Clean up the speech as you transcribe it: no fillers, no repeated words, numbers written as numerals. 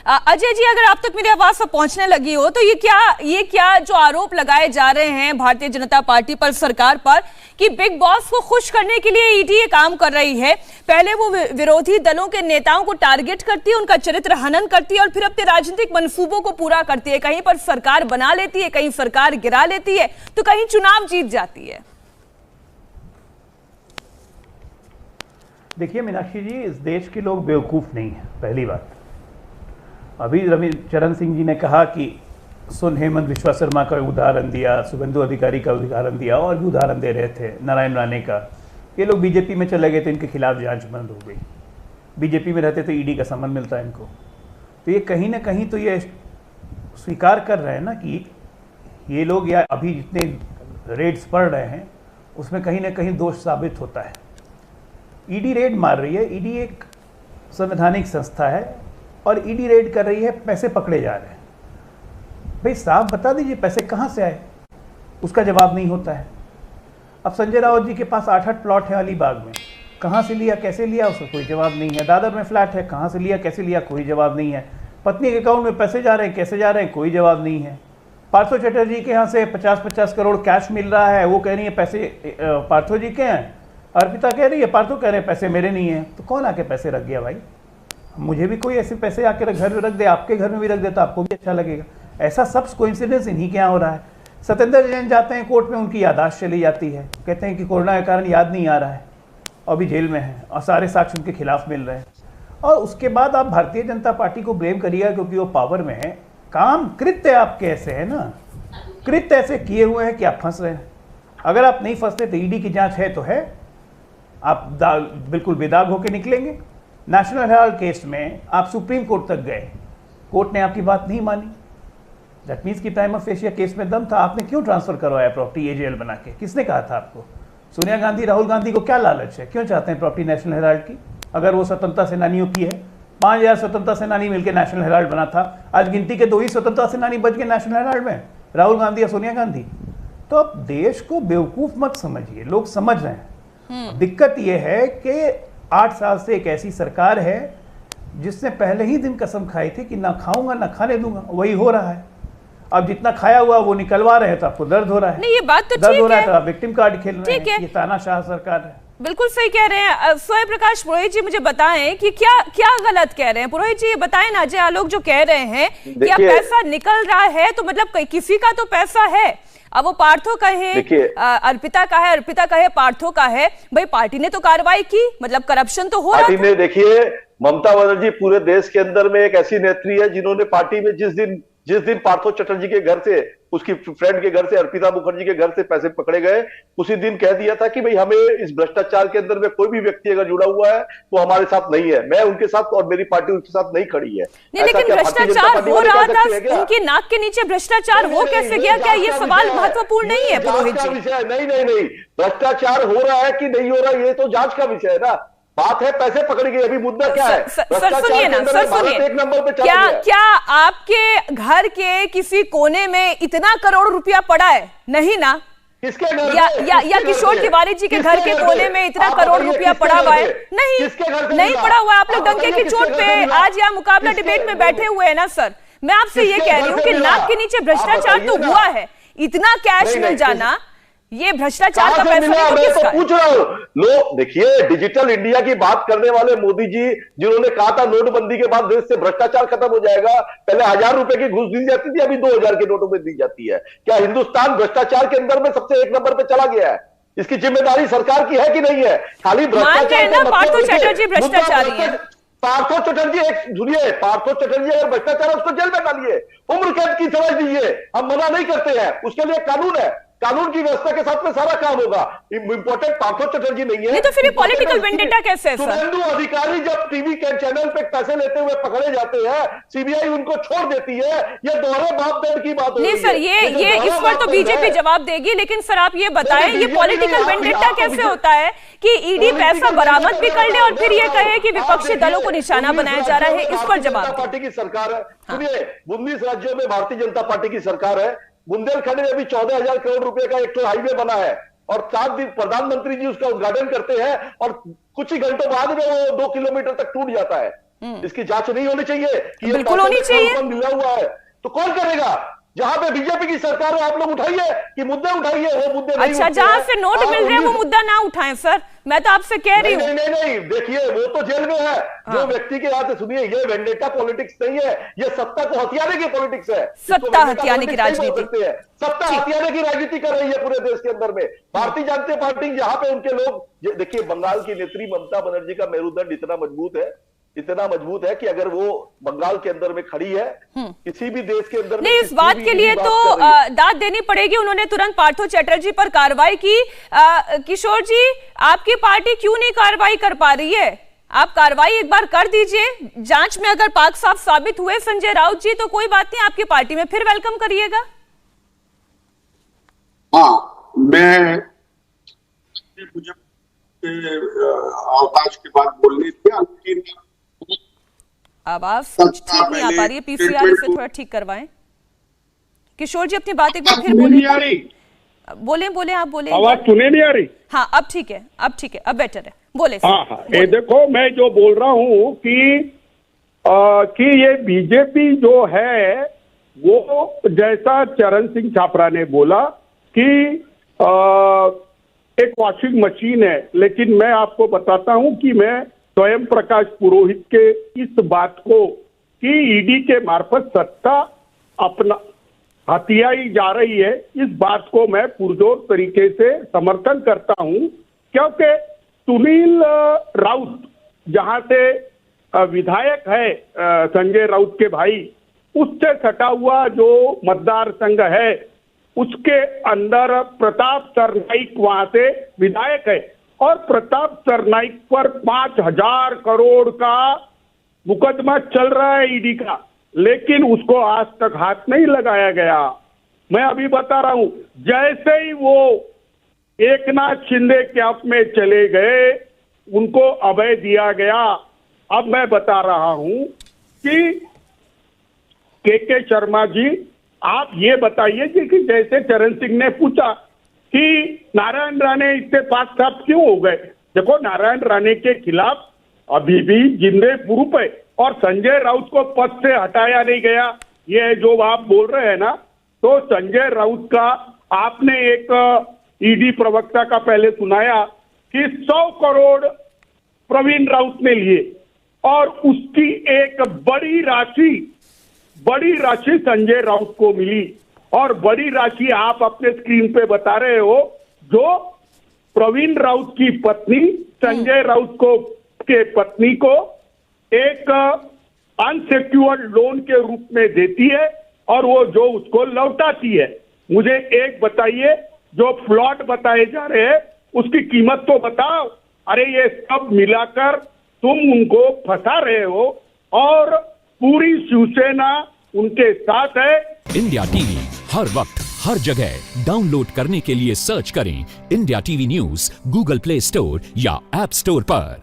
अजय जी, अगर आप तक मेरी आवाज पहुंचने लगी हो तो ये क्या जो आरोप लगाए जा रहे हैं भारतीय जनता पार्टी पर, सरकार पर, कि बिग बॉस को खुश करने के लिए ईडी ये काम कर रही है। पहले वो विरोधी दलों के नेताओं को टारगेट करती है, उनका चरित्र हनन करती है और फिर अपने राजनीतिक मंसूबों को पूरा करती है। कहीं पर सरकार बना लेती है, कहीं सरकार गिरा लेती है, तो कहीं चुनाव जीत जाती है। देखिए मीनाक्षी जी, इस देश के लोग बेवकूफ़ नहीं है, पहली बात। अभी रविचरण सिंह जी ने कहा कि सुन हेमंत विश्वा शर्मा का उदाहरण दिया, शुभेंदु अधिकारी का उदाहरण दिया, और भी उदाहरण दे रहे थे, नारायण राणे का। ये लोग बीजेपी में चले गए तो इनके खिलाफ जांच बंद हो गई। बीजेपी में रहते तो ईडी का सम्मान मिलता है इनको। तो ये कहीं ना कहीं तो ये स्वीकार कर रहे हैं ना कि ये लोग, या अभी जितने रेड्स पड़ रहे हैं उसमें कहीं ना कहीं दोष साबित होता है। ईडी रेड मार रही है, ईडी एक संवैधानिक संस्था है और ईडी रेड कर रही है, पैसे पकड़े जा रहे हैं। भाई साहब बता दीजिए पैसे कहाँ से आए, उसका जवाब नहीं होता है। अब संजय राउत जी के पास 8-8 प्लॉट है अलीबाग में, कहाँ से लिया, कैसे लिया, उसका कोई जवाब नहीं है। दादर में फ्लैट है, कहाँ से लिया, कैसे लिया, कोई जवाब नहीं है। पत्नी के अकाउंट में पैसे जा रहे हैं, कैसे जा रहे हैं, कोई जवाब नहीं है। पार्थो चटर्जी के यहाँ से 50-50 करोड़ कैश मिल रहा है, वो कह रही है पैसे पार्थो जी के हैं, अर्पिता कह रही है, पार्थो कह रहे हैं पैसे मेरे नहीं है। तो कौन आके पैसे रख गया भाई? मुझे भी कोई ऐसे पैसे आके घर में रख दे, आपके घर में भी रख दे तो आपको भी अच्छा लगेगा। ऐसा सब कोइंसिडेंस इन्हीं के यहाँ हो रहा है। सत्येंद्र जैन जाते हैं कोर्ट में, उनकी याददाश्त चली जाती है, कहते हैं कि कोरोना के कारण याद नहीं आ रहा है, और भी जेल में है और सारे साक्ष्य उनके खिलाफ मिल रहे हैं। और उसके बाद आप भारतीय जनता पार्टी को ब्लेम करिएगा क्योंकि वो पावर में है। काम कृत्य आपके ऐसे है ना, कृत्य ऐसे किए हुए हैं कि आप फंस रहे हैं। अगर आप नहीं फंसते तो ईडी की जांच है तो है, आप बिल्कुल बेदाग होकर निकलेंगे। नेशनल हेराल्ड केस में आप सुप्रीम कोर्ट तक गए, कोर्ट ने आपकी बात नहीं मानी। दैट मीन्स कि प्राइमा फेशिया केस में दम था। आपने क्यों ट्रांसफर करवाया प्रॉपर्टी एजेएल बना के? किसने कहा था आपको? सोनिया गांधी, राहुल गांधी को क्या लालच है, क्यों चाहते हैं प्रॉपर्टी नेशनल हेराल्ड की? अगर वो स्वतंत्रता सेनानियों की है, 5000 स्वतंत्रता सेनानी मिलकर नेशनल हेराल्ड बना था। आज गिनती के 2 ही स्वतंत्रता सेनानी बच गए नेशनल हेराल्ड में, राहुल गांधी या सोनिया गांधी। तो अब देश को बेवकूफ मत समझिए, लोग समझ रहे हैं। दिक्कत यह है कि 8 साल से एक ऐसी सरकार है जिसने पहले ही दिन कसम खाई थी कि ना खाऊंगा ना खाने दूंगा, वही हो रहा है। अब जितना खाया हुआ वो निकलवा रहे हैं तो आपको दर्द हो रहा है। नहीं, ये बात तो दर्द हो रहा है तो आप विक्टिम कार्ड खेल रहे हैं। ये तानाशाह सरकार है। बिल्कुल सही कह रहे हैं स्वयं प्रकाश पुरोहित जी। मुझे बताएं कि क्या गलत कह रहे हैं पुरोहित जी, ये बताएं ना। अजय आलोक जो कह रहे हैं कि अब पैसा निकल रहा है तो मतलब किसी का तो पैसा है। अब वो पार्थो का है, अर्पिता का है, अर्पिता का है, पार्थो का है। भाई पार्टी ने तो कार्रवाई की, मतलब करप्शन तो हो रहा है। देखिए ममता बनर्जी पूरे देश के अंदर में एक ऐसी नेत्री है जिन्होंने पार्टी में जिस दिन पार्थो चटर्जी के घर से, उसकी फ्रेंड के घर से, अर्पिता मुखर्जी के घर से पैसे पकड़े गए, उसी दिन कह दिया था कि भाई हमें इस भ्रष्टाचार के अंदर में कोई भी व्यक्ति अगर जुड़ा हुआ है तो हमारे साथ नहीं है, मैं उनके साथ और मेरी पार्टी उनके साथ नहीं खड़ी है। नहीं, लेकिन भ्रष्टाचार हो रहा था, उनकी नाक के नीचे भ्रष्टाचार हो कैसे गया? क्या ये सवाल महत्वपूर्ण नहीं है पुरोहित जी? नहीं, भ्रष्टाचार हो रहा है कि नहीं हो रहा ये तो जांच का विषय है ना। बात है पैसे पकड़ी गई, अभी मुद्दा क्या है? सर सुनिए ना, सर सुनिए, एक नंबर पे क्या आपके घर के किसी कोने में इतना करोड़ रुपया पड़ा है? नहीं ना। किसके घर? या किशोर तिवारी जी के घर के कोने में इतना करोड़ रुपया पड़ा हुआ है? नहीं पड़ा हुआ है। आप लोग डंके की चोट पे आज यहाँ मुकाबला डिबेट में बैठे हुए हैं ना सर। मैं आपसे ये कह रही हूँ कि नाक के नीचे भ्रष्टाचार तो हुआ है, इतना कैश मिल जाना ये भ्रष्टाचार का पैसा नहीं तो किसका? पूछ रहा हूं। लो देखिए, डिजिटल इंडिया की बात करने वाले मोदी जी जिन्होंने कहा था नोटबंदी के बाद देश से भ्रष्टाचार खत्म हो जाएगा, पहले 1000 रुपए की घूस दी जाती थी, अभी 2000 के नोटों में दी जाती है। क्या हिंदुस्तान भ्रष्टाचार के अंदर में सबसे 1 नंबर पे चला गया है? इसकी जिम्मेदारी सरकार की है कि नहीं है? खाली भ्रष्टाचार, पार्थो चटर्जी भ्रष्टाचारी है। पार्थो चटर्जी एक सुनिए, पार्थो चटर्जी अगर भ्रष्टाचार है उसको जेल में डालिए, उम्र कैद की सजा दीजिए, हम मना नहीं करते हैं, उसके लिए कानून है, कानून की व्यवस्था के साथ में सारा काम होगा। इंपॉर्टेंट पार्थो चटर्जी नहीं है। नहीं तो फिर ये पॉलिटिकल वेंडेटा कैसे है सर? शुभेंदु अधिकारी जब टीवी के चैनल पे पैसे लेते हुए पकड़े जाते हैं, सीबीआई उनको छोड़ देती है, ये दोहरे मापदंड की बात नहीं सर, ये इस पर तो बीजेपी जवाब देगी, लेकिन सर आप ये बताएं ये पॉलिटिकल वेंडेटा कैसे होता है कि ईडी पैसा बरामद भी कर ले और फिर ये कहे कि विपक्षी दलों को निशाना बनाया जा रहा है? इस पर जवाब। पार्टी की सरकार है, सुनिए 19 राज्यों में भारतीय जनता पार्टी की सरकार है। बुंदेलखंड में अभी 14,000 करोड़ रुपए का एक हाईवे बना है और 7 दिन प्रधानमंत्री जी उसका उद्घाटन करते हैं और कुछ ही घंटों बाद में वो 2 किलोमीटर तक टूट जाता है। इसकी जांच नहीं होनी चाहिए कि ये बिल्कुल होनी चाहिए। कौन मिला हुआ है, तो कौन करेगा? जहां पे बीजेपी की सरकार है आप लोग उठाइए कि मुद्दे उठाइए, वो मुद्दे नहीं अच्छा, उठते जहां हैं। से नोट मिल रहे हैं वो मुद्दा ना उठाएं सर, मैं तो आपसे कह रही हूँ। नहीं, देखिए वो तो जेल में है। जो व्यक्ति के हाथ से, सुनिए, ये वेंडेटा पॉलिटिक्स नहीं है, ये सत्ता को हथियाने की पॉलिटिक्स है। सत्ता हथियाने की राजनीति, सत्ता हथियाने की राजनीति कर रही है पूरे देश के अंदर में भारतीय जनता पार्टी, जहां पे उनके लोग, देखिए बंगाल की नेत्री ममता बनर्जी का मेरुदंड इतना मजबूत है कि अगर वो बंगाल के अंदर में खड़ी है, किसी भी देश के अंदर में, नहीं, इस बात के लिए तो दाद देनी पड़ेगी, उन्होंने तुरंत पार्थो चैटर्जी पर कार्रवाई की। किशोर जी, आपकी पार्टी क्यों नहीं कार्रवाई कर पा रही है? आप कार्रवाई एक बार कर दीजिए, जांच में अगर पाक साफ साबित हुए संजय राउत जी तो कोई बात नहीं, आपकी पार्टी में फिर वेलकम करिएगा। हाँ, मुझे अवकाश के बाद बोलनी थी, लेकिन आवाज ठीक नहीं आ पा रही है, पीसीआर से थोड़ा ठीक करवाएं। किशोर जी अपनी बात एक बार फिर बोले। बोले आप बोले। आवाज सुने नहीं आ रही? हाँ अब ठीक है, अब बेटर है, बोले। हाँ, ये देखो, मैं जो बोल रहा हूँ कि ये बीजेपी जो है वो, जैसा चरण सिंह छापरा ने बोला कि एक वॉशिंग मशीन है, लेकिन मैं आपको बताता हूं कि मैं स्वयं प्रकाश पुरोहित के इस बात को कि ईडी के मार्फत सत्ता अपना हथियाई जा रही है, इस बात को मैं पुरजोर तरीके से समर्थन करता हूं, क्योंकि सुनील राउत जहां से विधायक है, संजय राउत के भाई, उससे सटा हुआ जो मतदार संघ है, उसके अंदर प्रताप सरनाइक वहां से विधायक है, और प्रताप सरनाइक पर 5,000 करोड़ का मुकदमा चल रहा है ईडी का, लेकिन उसको आज तक हाथ नहीं लगाया गया। मैं अभी बता रहा हूं, जैसे ही वो एकनाथ शिंदे कैंप में चले गए, उनको अभय दिया गया। अब मैं बता रहा हूं कि के शर्मा जी, आप ये बताइए कि जैसे चरण सिंह ने पूछा कि नारायण राणे इतने पास साफ क्यों हो गए, देखो नारायण राणे के खिलाफ अभी भी जिंदे प्रूफ है, और संजय राउत को पद से हटाया नहीं गया, ये जो आप बोल रहे हैं ना, तो संजय राउत का आपने एक ईडी प्रवक्ता का पहले सुनाया कि 100 करोड़ प्रवीण राउत ने लिए, और उसकी एक बड़ी राशि संजय राउत को मिली, और बड़ी राशि आप अपने स्क्रीन पे बता रहे हो, जो प्रवीण राउत की पत्नी संजय राउत के पत्नी को एक अनसिक्योर्ड लोन के रूप में देती है, और वो जो उसको लौटाती है। मुझे एक बताइए, जो प्लॉट बताए जा रहे हैं उसकी कीमत तो बताओ। अरे ये सब मिलाकर तुम उनको फंसा रहे हो, और पूरी शिवसेना उनके साथ है। इंडिया टीवी हर वक्त हर जगह डाउनलोड करने के लिए सर्च करें India TV news Google play store या ऐप स्टोर पर।